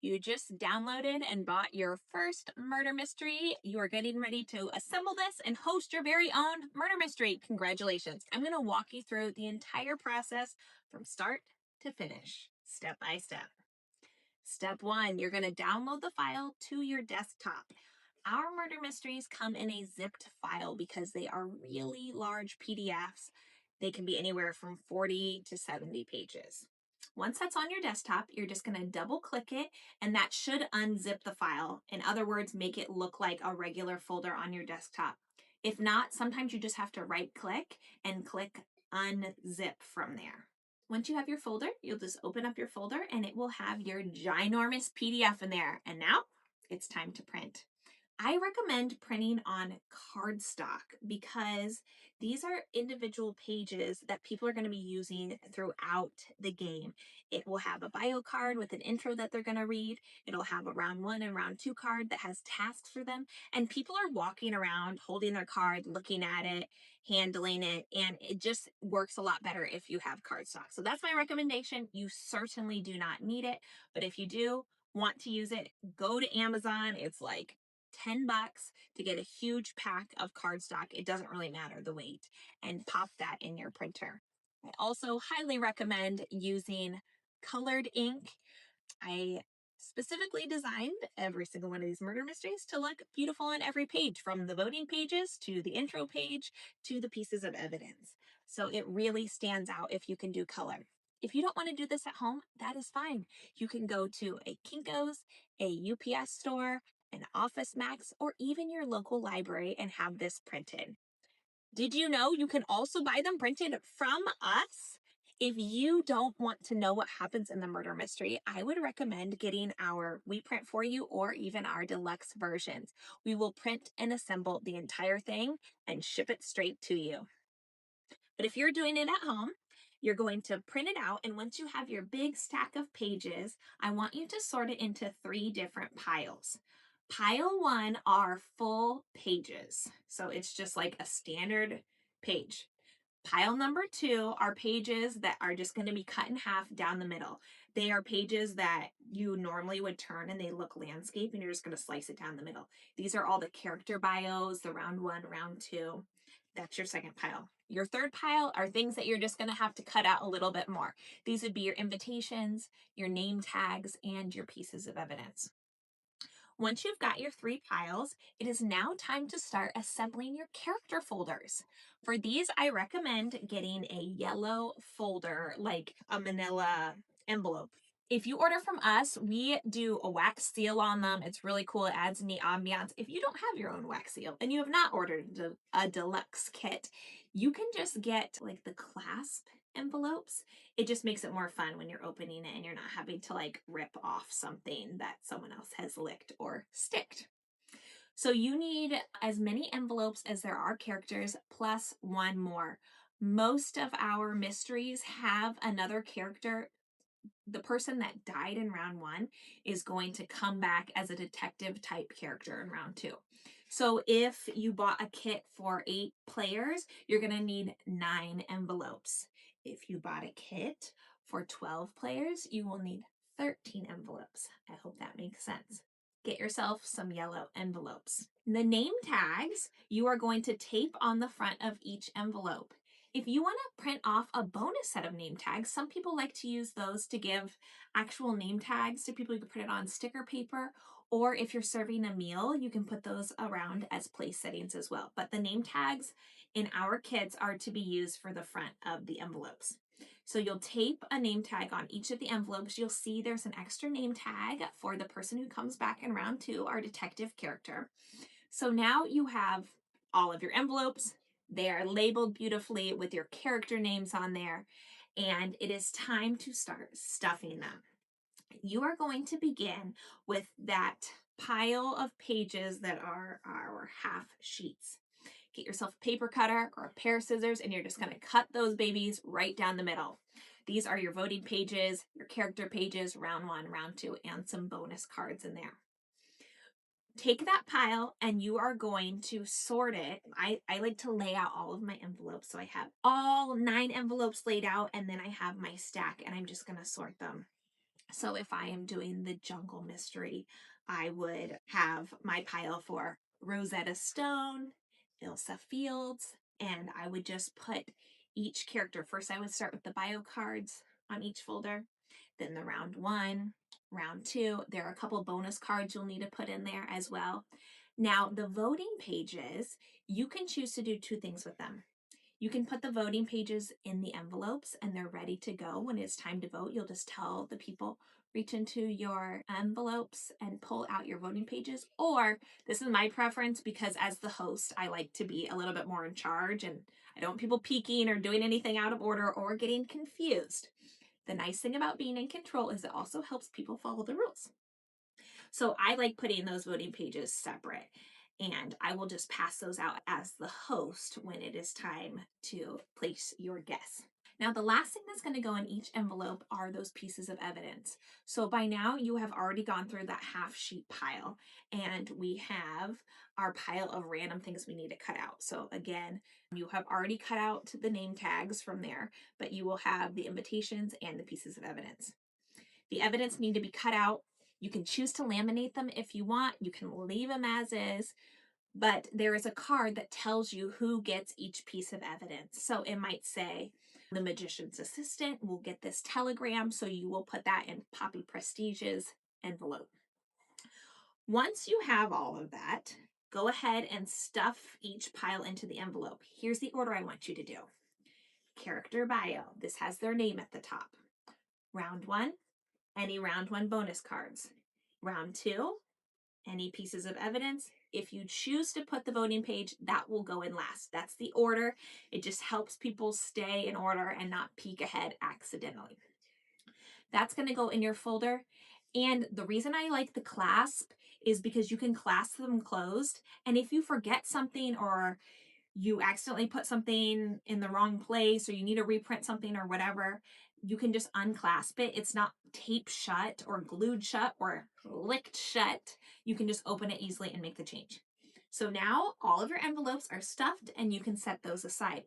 You just downloaded and bought your first murder mystery. You are getting ready to assemble this and host your very own murder mystery. Congratulations. I'm going to walk you through the entire process from start to finish, step by step. Step one, you're going to download the file to your desktop. Our murder mysteries come in a zipped file because they are really large PDFs. They can be anywhere from 40 to 70 pages. Once that's on your desktop, you're just going to double click it and that should unzip the file. In other words, make it look like a regular folder on your desktop. If not, sometimes you just have to right click and click unzip from there. Once you have your folder, you'll just open up your folder and it will have your ginormous PDF in there. And now it's time to print. I recommend printing on cardstock because these are individual pages that people are going to be using throughout the game. It will have a bio card with an intro that they're going to read. It'll have a round 1 and round 2 card that has tasks for them. And people are walking around holding their card, looking at it, handling it, and it just works a lot better if you have cardstock. So that's my recommendation. You certainly do not need it, but if you do want to use it, go to Amazon. It's like $10 to get a huge pack of cardstock. It doesn't really matter the weight, and pop that in your printer. I also highly recommend using colored ink. I specifically designed every single one of these murder mysteries to look beautiful on every page, from the voting pages to the intro page to the pieces of evidence. So it really stands out if you can do color. If you don't want to do this at home, that is fine. You can go to a Kinko's, a UPS store, an Office Max, or even your local library and have this printed. Did you know you can also buy them printed from us? If you don't want to know what happens in the murder mystery, I would recommend getting our We Print For You or even our deluxe versions. We will print and assemble the entire thing and ship it straight to you. But if you're doing it at home, you're going to print it out, and once you have your big stack of pages, I want you to sort it into 3 different piles. Pile 1 are full pages, so it's just like a standard page. Pile number 2 are pages that are just going to be cut in half down the middle. They are pages that you normally would turn and they look landscape, and you're just going to slice it down the middle. These are all the character bios, the round 1, round 2. That's your second pile. Your third pile are things that you're just going to have to cut out a little bit more. These would be your invitations, your name tags, and your pieces of evidence. Once you've got your 3 piles, it is now time to start assembling your character folders. For these, I recommend getting a yellow folder, like a manila envelope. If you order from us, we do a wax seal on them. It's really cool. It adds neat ambiance. If you don't have your own wax seal and you have not ordered a deluxe kit, you can just get like the clasp envelopes. It just makes it more fun when you're opening it and you're not having to like rip off something that someone else has licked or sticked. So you need as many envelopes as there are characters plus 1 more. Most of our mysteries have another character. The person that died in round 1 is going to come back as a detective type character in round 2. So if you bought a kit for 8 players, you're going to need 9 envelopes. If you bought a kit for 12 players, you will need 13 envelopes. I hope that makes sense. Get yourself some yellow envelopes. The name tags you are going to tape on the front of each envelope. If you want to print off a bonus set of name tags, some people like to use those to give actual name tags to people. You can print it on sticker paper, or if you're serving a meal, you can put those around as place settings as well. But the name tags in our kits are to be used for the front of the envelopes. So you'll tape a name tag on each of the envelopes. You'll see there's an extra name tag for the person who comes back in round 2, our detective character. So now you have all of your envelopes. They are labeled beautifully with your character names on there, and it is time to start stuffing them. You are going to begin with that pile of pages that are our half sheets. Get yourself a paper cutter or a pair of scissors, and you're just going to cut those babies right down the middle. These are your voting pages, your character pages, round 1, round 2, and some bonus cards in there. Take that pile and you are going to sort it. I like to lay out all of my envelopes. So I have all 9 envelopes laid out, and then I have my stack, and I'm just going to sort them. So if I am doing the jungle mystery, I would have my pile for Rosetta Stone, Ilsa Fields, and I would just put each character. First, I would start with the bio cards on each folder, then the round one, round two. There are a couple bonus cards you'll need to put in there as well. Now, the voting pages, you can choose to do two things with them. You can put the voting pages in the envelopes and they're ready to go. When it's time to vote, you'll just tell the people, reach into your envelopes and pull out your voting pages. Or this is my preference because as the host, I like to be a little bit more in charge and I don't want people peeking or doing anything out of order or getting confused. The nice thing about being in control is it also helps people follow the rules. So I like putting those voting pages separate and I will just pass those out as the host when it is time to place your guess. Now, the last thing that's going to go in each envelope are those pieces of evidence. So by now you have already gone through that half sheet pile and we have our pile of random things we need to cut out. So again, you have already cut out the name tags from there, but you will have the invitations and the pieces of evidence. The evidence need to be cut out. You can choose to laminate them if you want. You can leave them as is, but there is a card that tells you who gets each piece of evidence. So it might say the magician's assistant will get this telegram, so you will put that in Poppy Prestige's envelope. Once you have all of that, go ahead and stuff each pile into the envelope. Here's the order I want you to do. Character bio. This has their name at the top. Round one, any round one bonus cards. Round two, any pieces of evidence. If you choose to put the voting page, that will go in last. That's the order. It just helps people stay in order and not peek ahead accidentally. That's going to go in your folder. And the reason I like the clasp is because you can clasp them closed. And if you forget something or you accidentally put something in the wrong place or you need to reprint something or whatever, you can just unclasp it. It's not taped shut or glued shut or licked shut. You can just open it easily and make the change. So now all of your envelopes are stuffed and you can set those aside.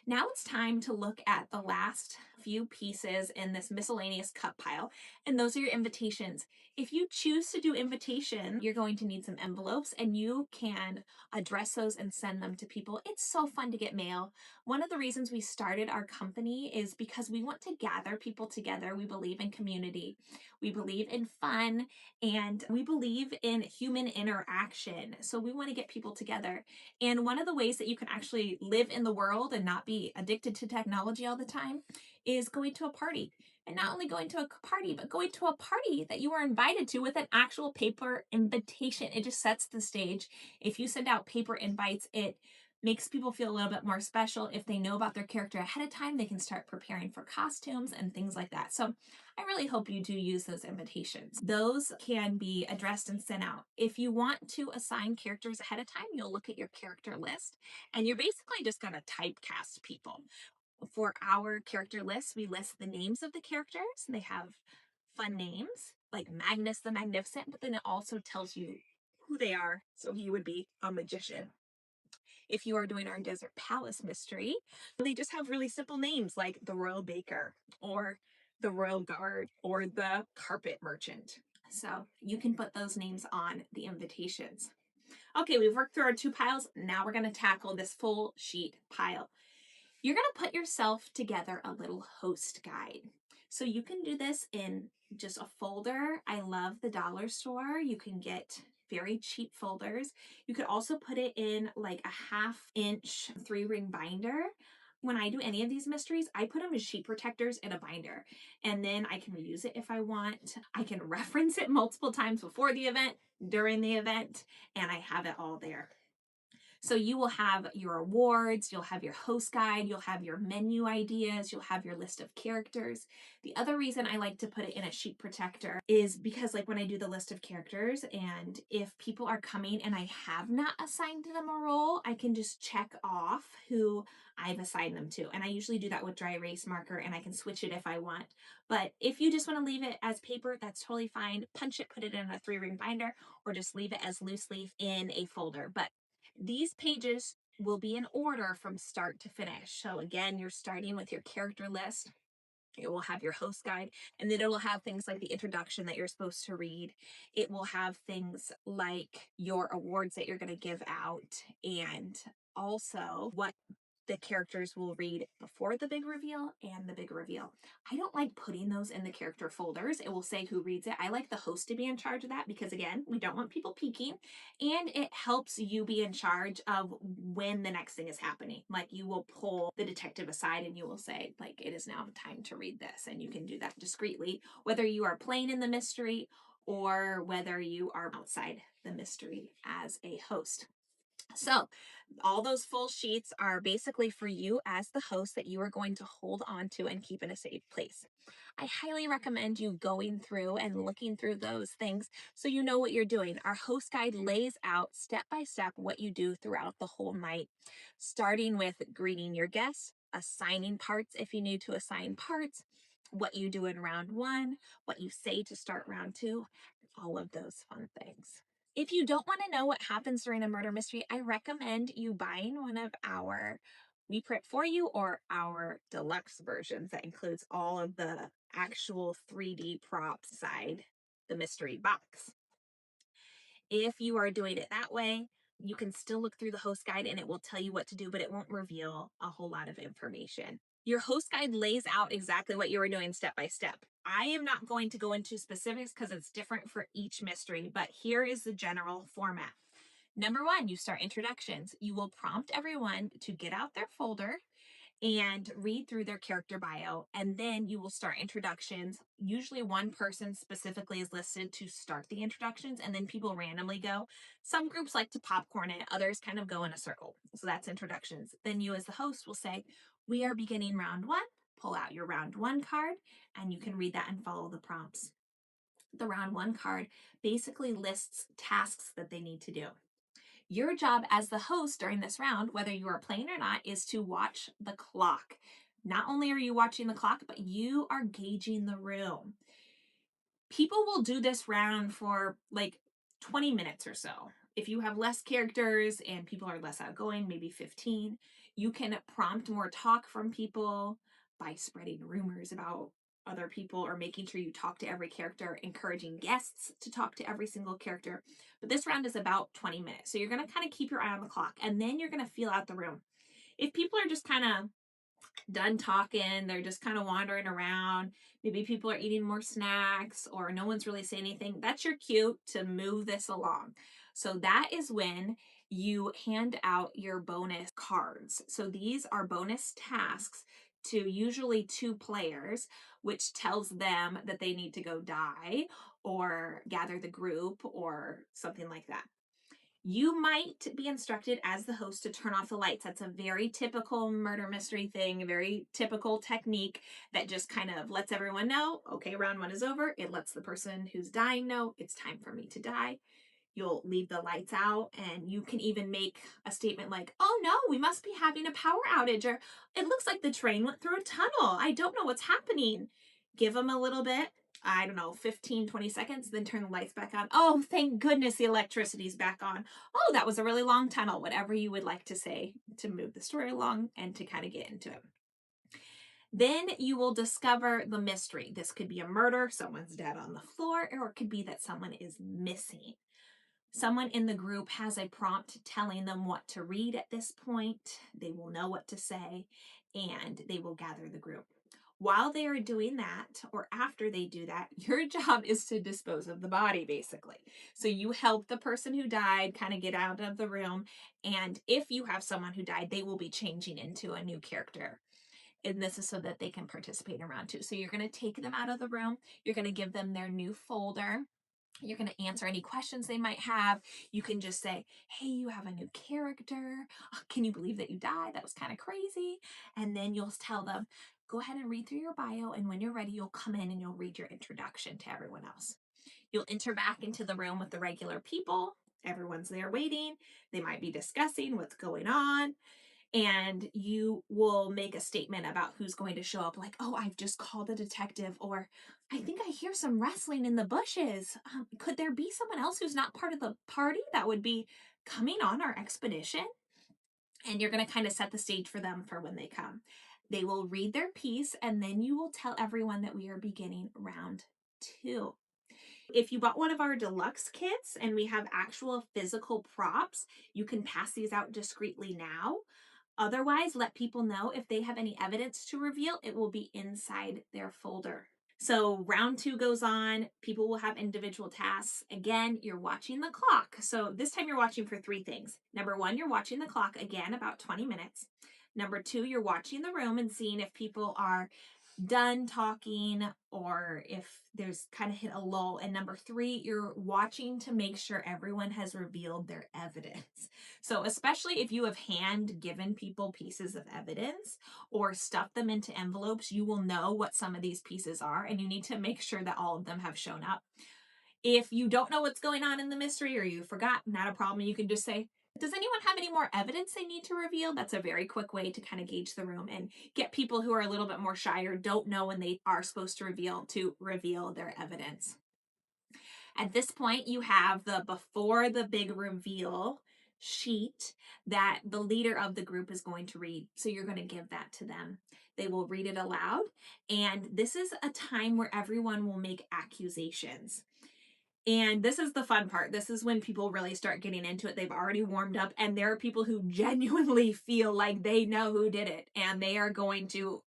Now it's time to look at the last few pieces in this miscellaneous cup pile, and those are your invitations. If you choose to do invitation, you're going to need some envelopes and you can address those and send them to people. It's so fun to get mail. One of the reasons we started our company is because we want to gather people together. We believe in community, we believe in fun, and we believe in human interaction. So we want to get people together. And one of the ways that you can actually live in the world and not be addicted to technology all the time is going to a party. And not only going to a party, but going to a party that you are invited to with an actual paper invitation. It just sets the stage. If you send out paper invites, it makes people feel a little bit more special. If they know about their character ahead of time, they can start preparing for costumes and things like that. So I really hope you do use those invitations. Those can be addressed and sent out. If you want to assign characters ahead of time, you'll look at your character list and you're basically just going to typecast people. For our character list, we list the names of the characters. They have fun names like Magnus the Magnificent, but then it also tells you who they are. So he would be a magician. If you are doing our Desert Palace mystery, they just have really simple names like the Royal Baker or the Royal Guard or the Carpet Merchant. So you can put those names on the invitations. Okay, we've worked through our two piles. Now we're going to tackle this full sheet pile. You're going to put yourself together a little host guide. So you can do this in just a folder. I love the dollar store. You can get very cheap folders. You could also put it in like a 1/2-inch 3-ring binder. When I do any of these mysteries, I put them as sheet protectors in a binder, and then I can reuse it if I want. I can reference it multiple times before the event, during the event, and I have it all there. So you will have your awards, you'll have your host guide, you'll have your menu ideas, you'll have your list of characters. The other reason I like to put it in a sheet protector is because like when I do the list of characters and if people are coming and I have not assigned them a role, I can just check off who I've assigned them to. And I usually do that with dry erase marker and I can switch it if I want. But if you just want to leave it as paper, that's totally fine. Punch it, put it in a 3-ring binder, or just leave it as loose leaf in a folder. But these pages will be in order from start to finish. So again, you're starting with your character list. It will have your host guide, and then it'll have things like the introduction that you're supposed to read. It will have things like your awards that you're going to give out, and also what the characters will read before the big reveal and the big reveal. I don't like putting those in the character folders. It will say who reads it. I like the host to be in charge of that because, again, we don't want people peeking, and it helps you be in charge of when the next thing is happening. Like, you will pull the detective aside and you will say, like, it is now time to read this, and you can do that discreetly, whether you are playing in the mystery or whether you are outside the mystery as a host. So all those full sheets are basically for you as the host that you are going to hold on to and keep in a safe place. I highly recommend you going through and looking through those things so you know what you're doing. Our host guide lays out step by step what you do throughout the whole night, starting with greeting your guests, assigning parts if you need to assign parts, what you do in round one, what you say to start round two, all of those fun things. If you don't want to know what happens during a murder mystery, I recommend you buying one of our We Print For You or our deluxe versions that includes all of the actual 3D props inside the mystery box. If you are doing it that way, you can still look through the host guide and it will tell you what to do, but it won't reveal a whole lot of information. Your host guide lays out exactly what you are doing step by step. I am not going to go into specifics because it's different for each mystery, but here is the general format. Number one, you start introductions. You will prompt everyone to get out their folder and read through their character bio, and then you will start introductions. Usually one person specifically is listed to start the introductions, and then people randomly go. Some groups like to popcorn it, others kind of go in a circle. So that's introductions. Then you as the host will say, we are beginning round one. Pull out your round one card, and you can read that and follow the prompts. The round one card basically lists tasks that they need to do. Your job as the host during this round, whether you are playing or not, is to watch the clock. Not only are you watching the clock, but you are gauging the room. People will do this round for like 20 minutes or so. If you have less characters and people are less outgoing, maybe 15, you can prompt more talk from people by spreading rumors about other people or making sure you talk to every character, encouraging guests to talk to every single character. But this round is about 20 minutes. So you're going to kind of keep your eye on the clock, and then you're going to feel out the room. If people are just kind of done talking, they're just kind of wandering around, maybe people are eating more snacks or no one's really saying anything, that's your cue to move this along. So that is when you hand out your bonus cards. So these are bonus tasks to usually two players, which tells them that they need to go die or gather the group or something like that. You might be instructed as the host to turn off the lights. That's a very typical murder mystery thing, a very typical technique that just kind of lets everyone know, okay, round one is over. It lets the person who's dying know it's time for me to die. You'll leave the lights out, and you can even make a statement like, oh no, we must be having a power outage, or it looks like the train went through a tunnel. I don't know what's happening. Give them a little bit, I don't know, 15, 20 seconds, then turn the lights back on. Oh, thank goodness the electricity's back on. Oh, that was a really long tunnel. Whatever you would like to say to move the story along and to kind of get into it. Then you will discover the mystery. This could be a murder, someone's dead on the floor, or it could be that someone is missing. Someone in the group has a prompt telling them what to read at this point. They will know what to say, and they will gather the group. While they are doing that, or after they do that, your job is to dispose of the body, basically. So you help the person who died kind of get out of the room. And if you have someone who died, they will be changing into a new character. And this is so that they can participate in round two. So you're going to take them out of the room. You're going to give them their new folder. You're going to answer any questions they might have. You can just say, hey, you have a new character. Oh, can you believe that you died? That was kind of crazy. And then you'll tell them, go ahead and read through your bio. And when you're ready, you'll come in and you'll read your introduction to everyone else. You'll enter back into the room with the regular people. Everyone's there waiting. They might be discussing what's going on, and you will make a statement about who's going to show up, like, oh, I've just called a detective, or I think I hear some wrestling in the bushes. Could there be someone else who's not part of the party that would be coming on our expedition? And you're going to kind of set the stage for them for when they come. They will read their piece, and then you will tell everyone that we are beginning round 2. If you bought one of our deluxe kits and we have actual physical props, you can pass these out discreetly now. Otherwise, let people know if they have any evidence to reveal, it will be inside their folder. So round 2 goes on. People will have individual tasks. Again, you're watching the clock. So this time you're watching for 3 things. Number 1, you're watching the clock again, about 20 minutes. Number 2, you're watching the room and seeing if people are done talking or if there's kind of hit a lull. And number 3, you're watching to make sure everyone has revealed their evidence. So especially if you have hand given people pieces of evidence or stuffed them into envelopes, you will know what some of these pieces are, and you need to make sure that all of them have shown up. If you don't know what's going on in the mystery or you forgot, not a problem. You can just say, does anyone have any more evidence they need to reveal? That's a very quick way to kind of gauge the room and get people who are a little bit more shy or don't know when they are supposed to reveal their evidence. At this point, you have the before the big reveal sheet that the leader of the group is going to read. So you're going to give that to them. They will read it aloud. And this is a time where everyone will make accusations. And this is the fun part. This is when people really start getting into it. They've already warmed up, and there are people who genuinely feel like they know who did it, and they are going to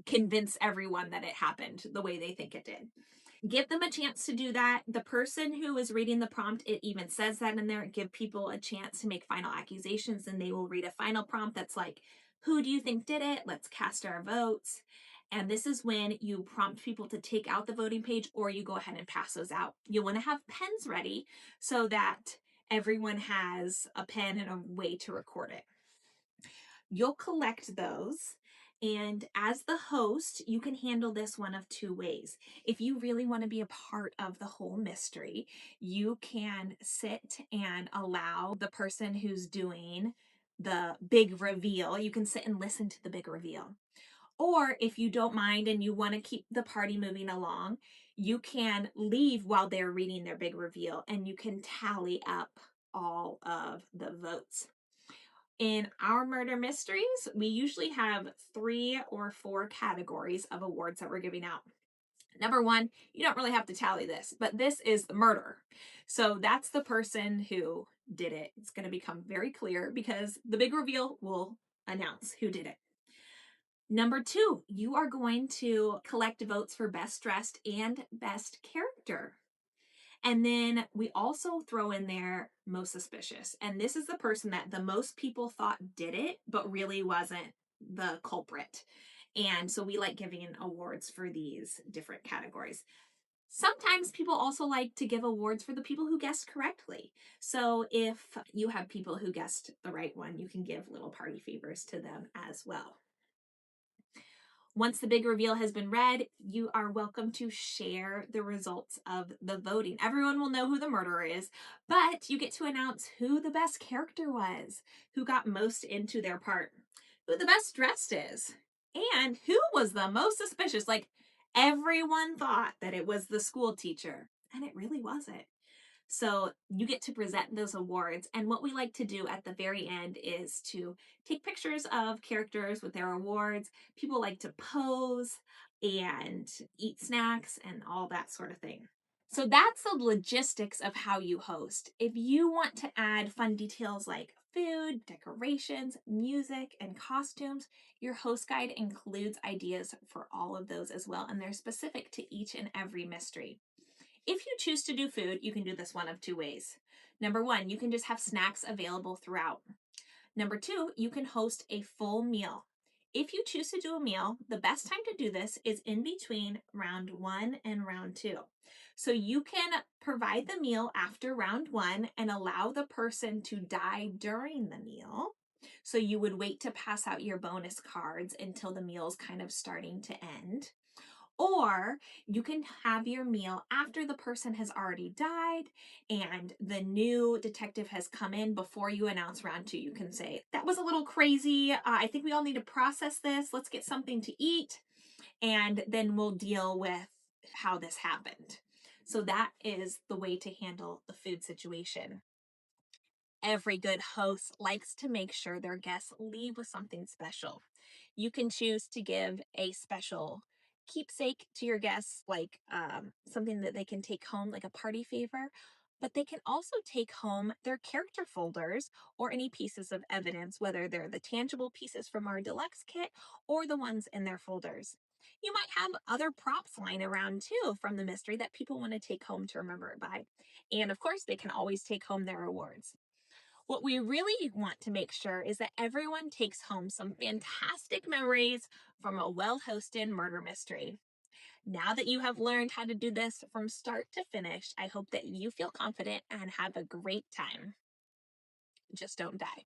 convince everyone that it happened the way they think it did. Give them a chance to do that. The person who is reading the prompt, it even says that in there. Give people a chance to make final accusations, and they will read a final prompt that's like, who do you think did it? Let's cast our votes. And this is when you prompt people to take out the voting page, or you go ahead and pass those out. You'll want to have pens ready so that everyone has a pen and a way to record it. You'll collect those. And as the host, you can handle this one of 2 ways. If you really want to be a part of the whole mystery, you can sit and allow the person who's doing the big reveal, you can sit and listen to the big reveal. Or if you don't mind and you want to keep the party moving along, you can leave while they're reading their big reveal and you can tally up all of the votes. In our murder mysteries, we usually have 3 or 4 categories of awards that we're giving out. Number 1, you don't really have to tally this, but this is the murder. So that's the person who did it. It's going to become very clear because the big reveal will announce who did it. Number 2, you are going to collect votes for best dressed and best character. And then we also throw in there most suspicious. And this is the person that the most people thought did it, but really wasn't the culprit. And so we like giving awards for these different categories. Sometimes people also like to give awards for the people who guessed correctly. So if you have people who guessed the right one, you can give little party favors to them as well. Once the big reveal has been read, you are welcome to share the results of the voting. Everyone will know who the murderer is, but you get to announce who the best character was, who got most into their part, who the best dressed is, and who was the most suspicious. Like, everyone thought that it was the school teacher, and it really wasn't. So you get to present those awards. And what we like to do at the very end is to take pictures of characters with their awards. People like to pose and eat snacks and all that sort of thing. So that's the logistics of how you host. If you want to add fun details like food, decorations, music, and costumes, your host guide includes ideas for all of those as well, and they're specific to each and every mystery. If you choose to do food, you can do this one of 2 ways. Number 1, you can just have snacks available throughout. Number 2, you can host a full meal. If you choose to do a meal, the best time to do this is in between round 1 and round 2. So you can provide the meal after round 1 and allow the person to die during the meal. So you would wait to pass out your bonus cards until the meal's kind of starting to end. Or you can have your meal after the person has already died and the new detective has come in before you announce round 2. You can say, that was a little crazy. I think we all need to process this. Let's get something to eat. And then we'll deal with how this happened. So that is the way to handle the food situation. Every good host likes to make sure their guests leave with something special. You can choose to give a special keepsake to your guests, like something that they can take home, like a party favor. But they can also take home their character folders or any pieces of evidence, whether they're the tangible pieces from our deluxe kit or the ones in their folders. You might have other props lying around too from the mystery that people want to take home to remember it by. And of course, they can always take home their rewards. What we really want to make sure is that everyone takes home some fantastic memories from a well hosted murder mystery. Now that you have learned how to do this from start to finish, I hope that you feel confident and have a great time. Just don't die.